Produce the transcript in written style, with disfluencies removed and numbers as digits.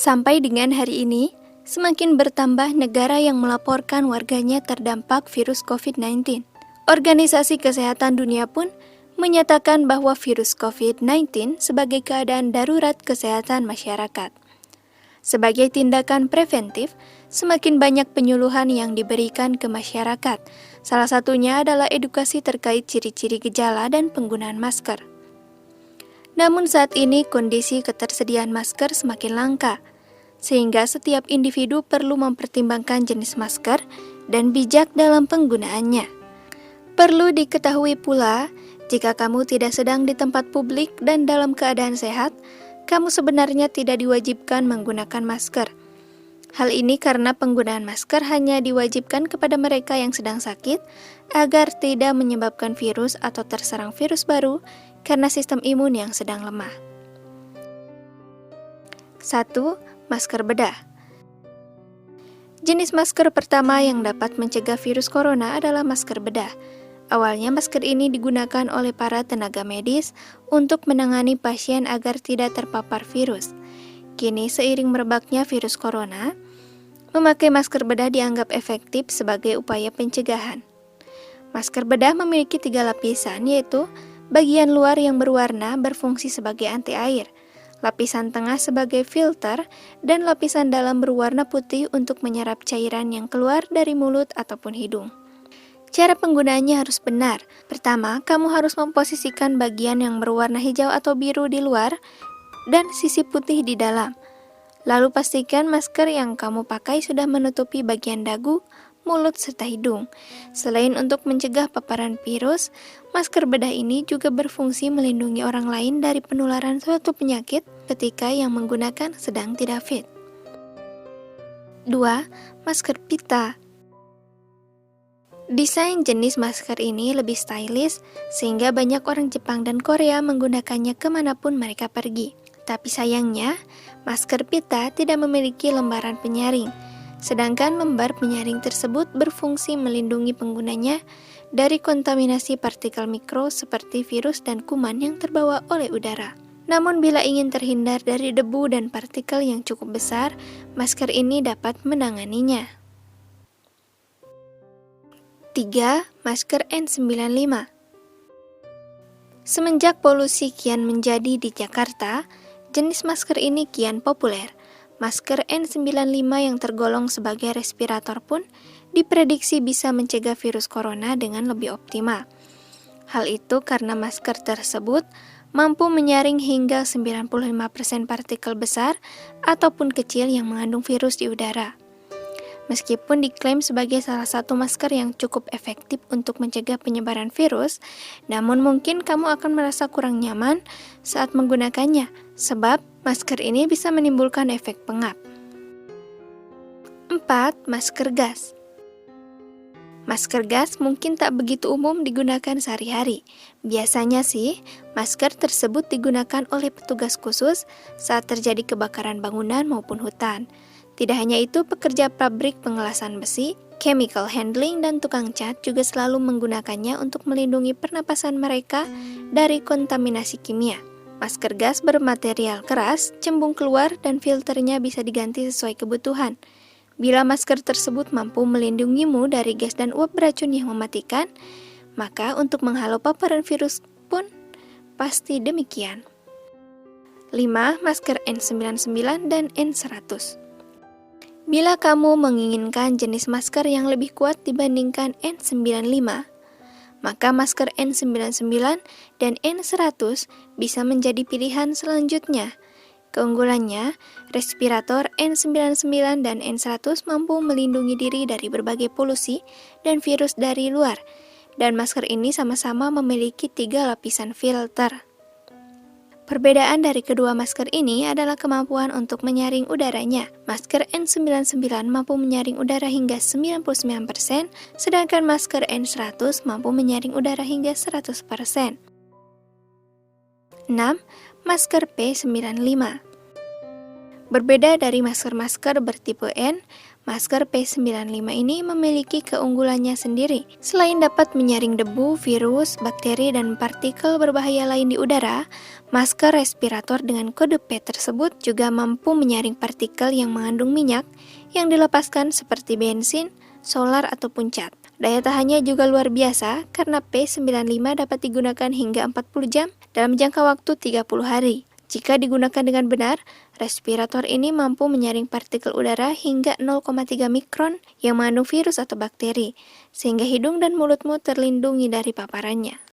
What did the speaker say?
Sampai dengan hari ini, semakin bertambah negara yang melaporkan warganya terdampak virus COVID-19. Organisasi Kesehatan Dunia pun menyatakan bahwa virus COVID-19 sebagai keadaan darurat kesehatan masyarakat. Sebagai tindakan preventif, semakin banyak penyuluhan yang diberikan ke masyarakat. Salah satunya adalah edukasi terkait ciri-ciri gejala dan penggunaan masker. Namun saat ini kondisi ketersediaan masker semakin langka, sehingga setiap individu perlu mempertimbangkan jenis masker dan bijak dalam penggunaannya. Perlu diketahui pula, jika kamu tidak sedang di tempat publik dan dalam keadaan sehat, kamu sebenarnya tidak diwajibkan menggunakan masker. Hal ini karena penggunaan masker hanya diwajibkan kepada mereka yang sedang sakit agar tidak menyebabkan virus atau terserang virus baru karena sistem imun yang sedang lemah. 1. Masker bedah. Jenis masker pertama yang dapat mencegah virus corona adalah masker bedah. Awalnya masker ini digunakan oleh para tenaga medis untuk menangani pasien agar tidak terpapar virus. Kini seiring merebaknya virus corona, memakai masker bedah dianggap efektif sebagai upaya pencegahan. Masker bedah memiliki 3 lapisan, yaitu bagian luar yang berwarna berfungsi sebagai anti air, lapisan tengah sebagai filter, dan lapisan dalam berwarna putih untuk menyerap cairan yang keluar dari mulut ataupun hidung. Cara penggunaannya harus benar. Pertama, kamu harus memposisikan bagian yang berwarna hijau atau biru di luar dan sisi putih di dalam. Lalu pastikan masker yang kamu pakai sudah menutupi bagian dagu, mulut, serta hidung. Selain untuk mencegah paparan virus, masker bedah ini juga berfungsi melindungi orang lain dari penularan suatu penyakit ketika yang menggunakan sedang tidak fit. 2. Masker pita. Desain jenis masker ini lebih stylish, sehingga banyak orang Jepang dan Korea menggunakannya kemanapun mereka pergi. Tapi sayangnya, masker pita tidak memiliki lembaran penyaring, sedangkan lembar penyaring tersebut berfungsi melindungi penggunanya dari kontaminasi partikel mikro seperti virus dan kuman yang terbawa oleh udara. Namun bila ingin terhindar dari debu dan partikel yang cukup besar, masker ini dapat menanganinya. 3. Masker N95. Semenjak polusi kian menjadi di Jakarta, jenis masker ini kian populer. Masker N95 yang tergolong sebagai respirator pun diprediksi bisa mencegah virus corona dengan lebih optimal. Hal itu karena masker tersebut mampu menyaring hingga 95% partikel besar ataupun kecil yang mengandung virus di udara. Meskipun diklaim sebagai salah satu masker yang cukup efektif untuk mencegah penyebaran virus, namun mungkin kamu akan merasa kurang nyaman saat menggunakannya, sebab masker ini bisa menimbulkan efek pengap. 4. Masker gas. Masker gas mungkin tak begitu umum digunakan sehari-hari. Biasanya sih, masker tersebut digunakan oleh petugas khusus saat terjadi kebakaran bangunan maupun hutan. Tidak hanya itu, pekerja pabrik pengelasan besi, chemical handling, dan tukang cat juga selalu menggunakannya untuk melindungi pernapasan mereka dari kontaminasi kimia. Masker gas bermaterial keras, cembung keluar, dan filternya bisa diganti sesuai kebutuhan. Bila masker tersebut mampu melindungimu dari gas dan uap beracun yang mematikan, maka untuk menghalau paparan virus pun pasti demikian. 5. Masker N99 dan N100. Bila kamu menginginkan jenis masker yang lebih kuat dibandingkan N95, maka masker N99 dan N100 bisa menjadi pilihan selanjutnya. Keunggulannya, respirator N99 dan N100 mampu melindungi diri dari berbagai polusi dan virus dari luar, dan masker ini sama-sama memiliki 3 lapisan filter. Perbedaan dari kedua masker ini adalah kemampuan untuk menyaring udaranya. Masker N99 mampu menyaring udara hingga 99%, sedangkan masker N100 mampu menyaring udara hingga 100%. 6. Masker P95. Berbeda dari masker-masker bertipe N, Masker P95 ini memiliki keunggulannya sendiri. Selain dapat menyaring debu, virus, bakteri, dan partikel berbahaya lain di udara, masker respirator dengan kode P tersebut juga mampu menyaring partikel yang mengandung minyak yang dilepaskan seperti bensin, solar, ataupun cat. Daya tahannya juga luar biasa karena P95 dapat digunakan hingga 40 jam dalam jangka waktu 30 hari. Jika digunakan dengan benar, respirator ini mampu menyaring partikel udara hingga 0,3 mikron yang mengandung virus atau bakteri, sehingga hidung dan mulutmu terlindungi dari paparannya.